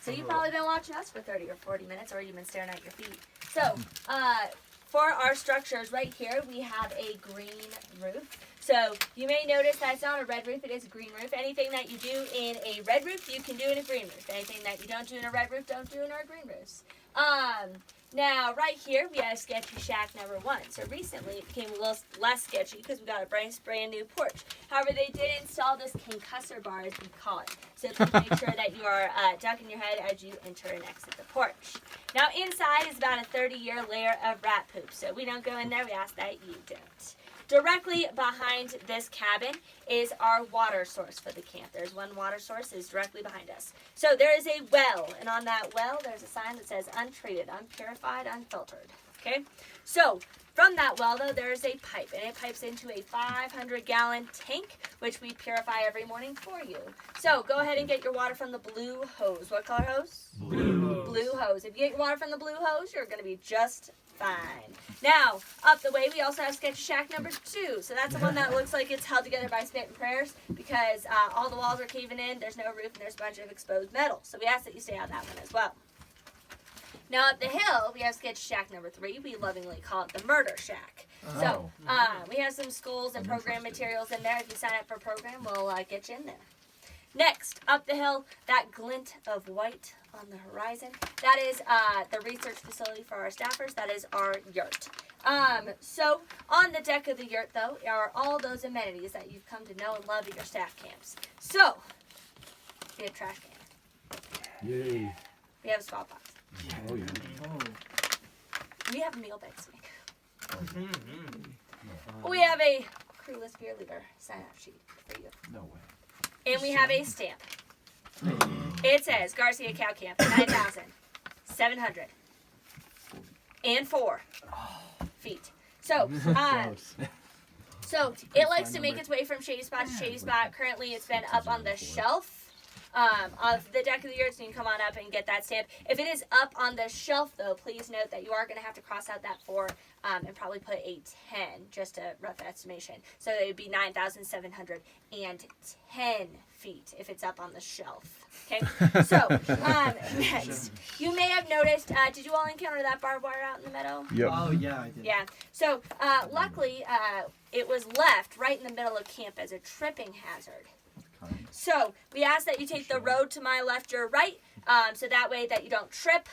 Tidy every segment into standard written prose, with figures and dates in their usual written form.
So you've probably been watching us for 30 or 40 minutes, or you've been staring at your feet. So, for our structures right here, we have a green roof. So you may notice that it's not a red roof, it is a green roof. Anything that you do in a red roof, you can do in a green roof. Anything that you don't do in a red roof, don't do in our green roofs. Now, right here, we have sketchy shack number 1. So recently, it became a little less sketchy because we got a brand new porch. However, they did install this concussor bar, as we call it. So please make sure that you are ducking your head as you enter and exit the porch. Now, inside is about a 30-year layer of rat poop. So we don't go in there. We ask that you don't. Directly behind this cabin is our water source for the camp. There's one water source that is directly behind us. So there is a well, and on that well, there's a sign that says untreated, unpurified, unfiltered. Okay? So from that well, though, there is a pipe, and it pipes into a 500-gallon tank, which we purify every morning for you. So go ahead and get your water from the blue hose. What color hose? Blue hose. Blue hose. If you get your water from the blue hose, you're going to be just fine. Now, up the way, we also have sketchy shack number 2. So that's the one that looks like it's held together by spit and prayers because all the walls are caving in, there's no roof, and there's a bunch of exposed metal. So we ask that you stay on that one as well. Now, up the hill, we have sketchy shack number 3. We lovingly call it the murder shack. So we have some schools and program materials in there. If you sign up for a program, we'll get you in there. Next, up the hill, that glint of white on the horizon, that is the research facility for our staffers. That is our yurt. So on the deck of the yurt, though, are all those amenities that you've come to know and love at your staff camps. So, we have trash can. Yay. We have a squat box. Oh, yeah. We have meal bags to make. We have a crewless beer leader sign-up sheet for you. No way. And we have a stamp. It says Garcia Cow Camp, 9,704 feet. So, it likes to make its way from shady spot to shady spot. Currently, it's been up on the shelf of the deck of the yurt, so you can come on up and get that stamp. If it is up on the shelf, though, please note that you are going to have to cross out that 4 and probably put a 10, just a rough estimation. So it would be 9,710 feet if it's up on the shelf. Okay? So, next. You may have noticed, did you all encounter that barbed wire out in the meadow? Yep. Oh, yeah, I did. Yeah. So, luckily, it was left right in the middle of camp as a tripping hazard. So, we ask that you take the road to my left, your right, so that way that you don't trip,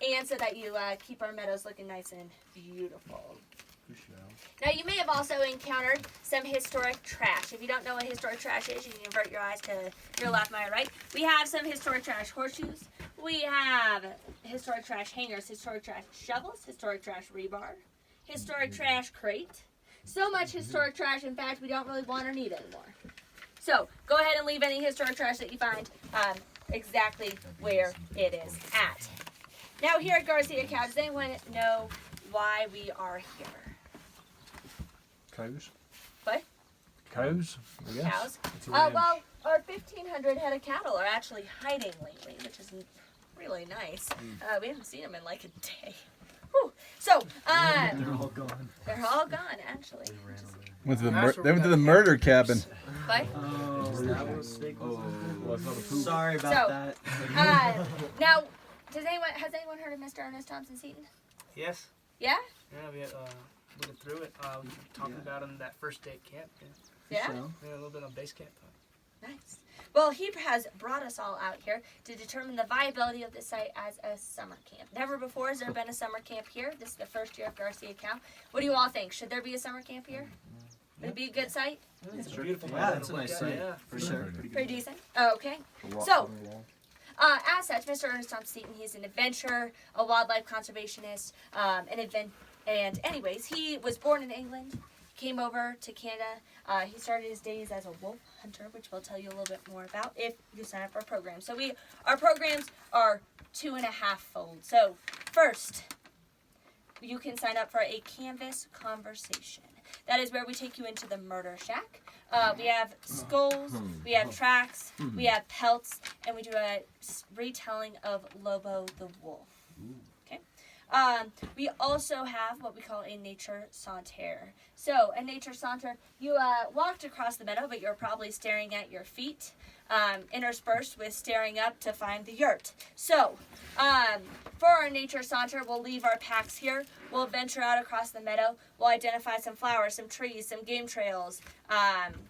and so that you keep our meadows looking nice and beautiful. Now, you may have also encountered some historic trash. If you don't know what historic trash is, you can invert your eyes to your left, my right. We have some historic trash horseshoes. We have historic trash hangers, historic trash shovels, historic trash rebar, historic trash crate. So much historic trash, in fact, we don't really want or need anymore. So, go ahead and leave any historic trash that you find exactly where it is at. Now, here at Garcia Cow, does anyone know why we are here? Cows? What? Cows? I guess. Cows? It's a ranch. Well, our 1,500 head of cattle are actually hiding lately, which is really nice. We haven't seen them in like a day. Whew. So, They're all gone. they're all gone, actually. Went to they went to the murder cabin. What? Oh, that was big. Well, it's not a poop. Sorry about So, that. Now, has anyone heard of Mr. Ernest Thompson Seton? Yes. Yeah? Yeah, we went through it. We talked about him that first day at camp. Yeah? So, Yeah, a little bit on base camp. Nice. Well, he has brought us all out here to determine the viability of this site as a summer camp. Never before has there been a summer camp here. This is the first year of Garcia Cow. What do you all think? Should there be a summer camp here? Would it be a good site? It's a beautiful. yeah, that's a nice site. Yeah. For sure. Pretty decent? Okay. So, as such, Mr. Ernest Thompson Seton, he's an adventurer, a wildlife conservationist, and anyways, he was born in England, came over to Canada. He started his days as a wolf hunter, which we'll tell you a little bit more about if you sign up for our program. So our programs are 2.5-fold. So first, you can sign up for a canvas conversation. That is where we take you into the murder shack. We have skulls, we have tracks, we have pelts, and we do a retelling of Lobo the Wolf. Okay. We also have what we call a nature saunter. So, a nature saunter, you walked across the meadow, but you're probably staring at your feet. interspersed with staring up to find the yurt. So, for our nature saunter, we'll leave our packs here. We'll venture out across the meadow. We'll identify some flowers, some trees, some game trails,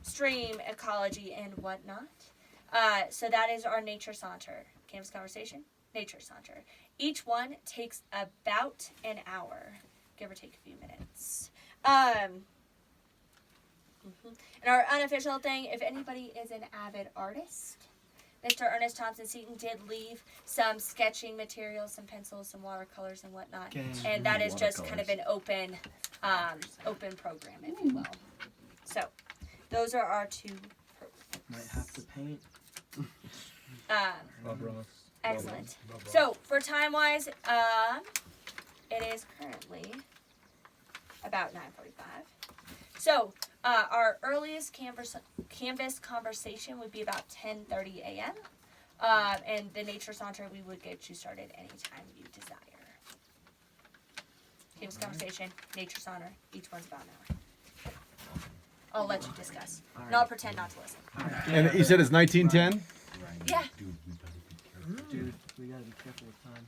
stream ecology, and whatnot. So that is our nature saunter. Canvas conversation, nature saunter. Each one takes about an hour, give or take a few minutes. And our unofficial thing, if anybody is an avid artist, Mr. Ernest Thompson Seton did leave some sketching materials, some pencils, some watercolors and whatnot. Okay. And that is just kind of an open program, if you will. So, those are our two programs. Might have to paint. Bob Ross. Excellent. Bob Ross. So, for time-wise, it is currently about 9:45. So, our earliest canvas conversation would be about 10:30 a.m. And the nature saunter, we would get you started anytime you desire. Canvas conversation, nature saunter, each one's about an hour. I'll let you discuss. And I'll pretend not to listen. And you said it's 1910? Yeah. Dude, we gotta be careful with time.